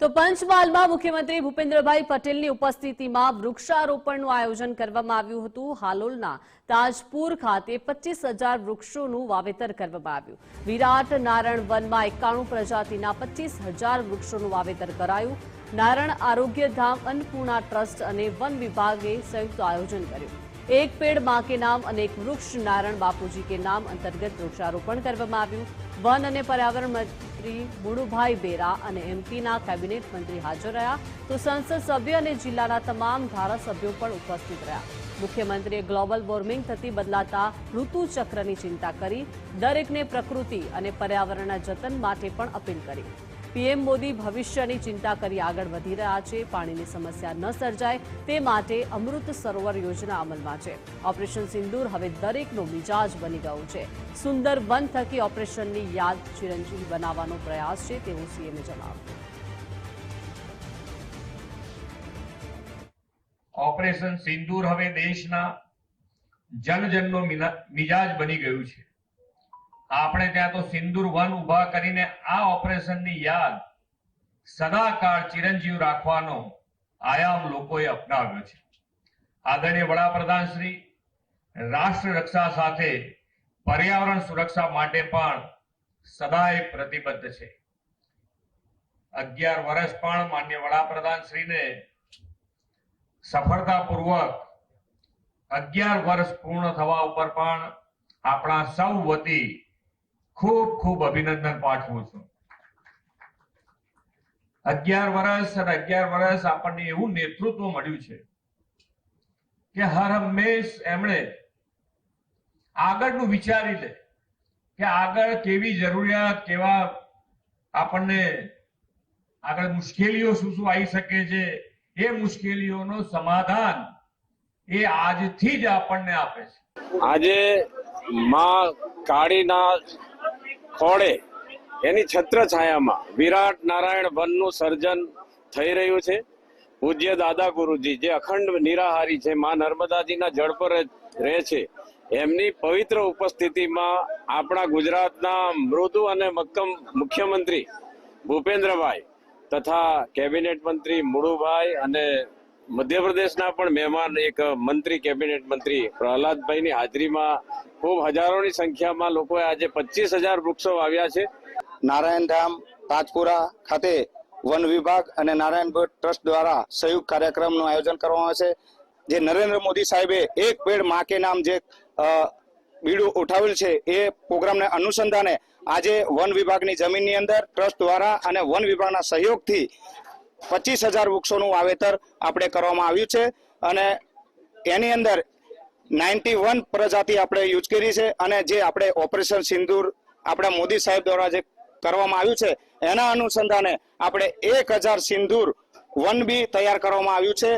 તો પંચમહાલમાં મુખ્યમંત્રી ભૂપેન્દ્રભાઈ પટેલની ઉપસ્થિતિમાં વૃક્ષારોપણનું આયોજન કરવામાં આવ્યું હતું। હાલોલના તાજપુર ખાતે 25,000 વૃક્ષોનું વાવેતર કરવામાં આવ્યું। વિરાટ નારણ વનમાં 91 પ્રજાતિના 25,000 વૃક્ષોનું વાવેતર કરાયું। નારણ આરોગ્યધામ અન્નપૂર્ણા ટ્રસ્ટ અને વન વિભાગે સંયુક્ત આયોજન કર્યું। एक पेड़ मां के नाम अनेक वृक्ष नारायण बापूजी के नाम अंतर्गत वृक्षारोपण करवामां आव्युं। वन और पर्यावरण मंत्री मुड़ुभाई बेरा और एमपीना केबिनेट मंत्री हाजर रह्या तो संसद सभ्य और जिल्लाना तमाम धारासभ्यो पण उपस्थित रह्या। मुख्यमंत्रीए ग्लोबल वॉर्मिंग थती बदलाता ऋतुचक्रनी चिंता करी। दरेकने प्रकृति और पर्यावरणना जतन माटे पण अपील करी। पीएम मोदी भविष्यनी चिंता करी आगळ वधी रह्या छे। पाणीनी समस्या न सर्जाय ते माटे अमृत सरोवर योजना अमलमां छे। ऑपरेशन सिंदूर हवे दरेकनो मिजाज बनी गयो छे। सुंदर वन थकी ऑपरेशननी याद चिरंजीवी बनावવાનો प्रयास छे तेवुं सीएमए जणाव्युं। ऑपरेशन सिंदूर हवे देशना जनजननो मिजाज बनी गयुं छे। આપણે ત્યાં તો સિંદૂર વન ઉભા કરીને આ ઓપરેશનની યાદ સદાકાળ ચિરંજીવ રાખવાનો આયામ લોકોએ અપનાવ્યો છે। આદરણીય વડાપ્રધાન શ્રી રાષ્ટ્ર રક્ષા સાથે પર્યાવરણ સુરક્ષા માટે પણ સદાય પ્રતિબદ્ધ છે। 11 વર્ષ પણ માનનીય વડાપ્રધાન શ્રીને સફળતાપૂર્વક 11 વર્ષ પૂર્ણ થવા ઉપર પણ આપણા સૌ વતી खूब खूब अभिनंदन पाठवुं छुं। 11 वर्ष आपणे एवुं नेतृत्व मळ्युं छे के हर हमेश एमणे आगळनुं विचारी ले के आगळ केवी जरूरियात केवा आपणे आगळ मुश्केलीओ शुं आई शके छे ए मुश्केलीओनो समाधान ए आजथी ज आपणे आपे छे। आजे मां काळीना खोड़े एनी छत्र छायामां विराट नारायण वनનું સર્જન થઈ રહ્યું છે। પૂજ્ય દાદા ગુરુજી જે અખંડ નિરાહારી છે, માં નર્મદાજીના જળ પર રહે છે, એમની પવિત્ર ઉપસ્થિતિમાં આપણા ગુજરાતના મૃદુ અને મક્કમ મુખ્યમંત્રી ભૂપેન્દ્રભાઈ તથા કેબિનેટ મંત્રી મુળુભાઈ અને મધ્યપ્રદેશના પણ મહેમાન એક મંત્રી કેબિનેટ મંત્રી પ્રહલાદભાઈની હાજરીમાં ખૂબ હજારોની સંખ્યામાં લોકોએ આજે 25,000 વૃક્ષો વાવ્યા છે। નારાયણ ધામ તાજપુરા ખાતે વન વિભાગ અને નારાયણ ટ્રસ્ટ દ્વારા સંયુક્ત કાર્યક્રમનું આયોજન કરવામાં આવે છે। જે નરેન્દ્ર મોદી સાહેબે એક પેડ માં કે નામ જે બીડું ઉઠાવેલ છે એ પ્રોગ્રામને અનુસંધાને આજે વન વિભાગની જમીનની અંદર ટ્રસ્ટ દ્વારા અને વન વિભાગના સહયોગથી 25,000 વૃક્ષોનું વાવેતર આપણે કરવામાં આવ્યું છે અને એની અંદર 91 પ્રજાતિ આપણે યુઝ કરી છે અને જે આપણે ઓપરેશન સિંદૂર આપણા મોદી સાહેબ દ્વારા જે કરવામાં આવ્યું છે એના અનુસંધાને આપણે 1,000 સિંદૂર વન બી તૈયાર કરવામાં આવ્યું છે।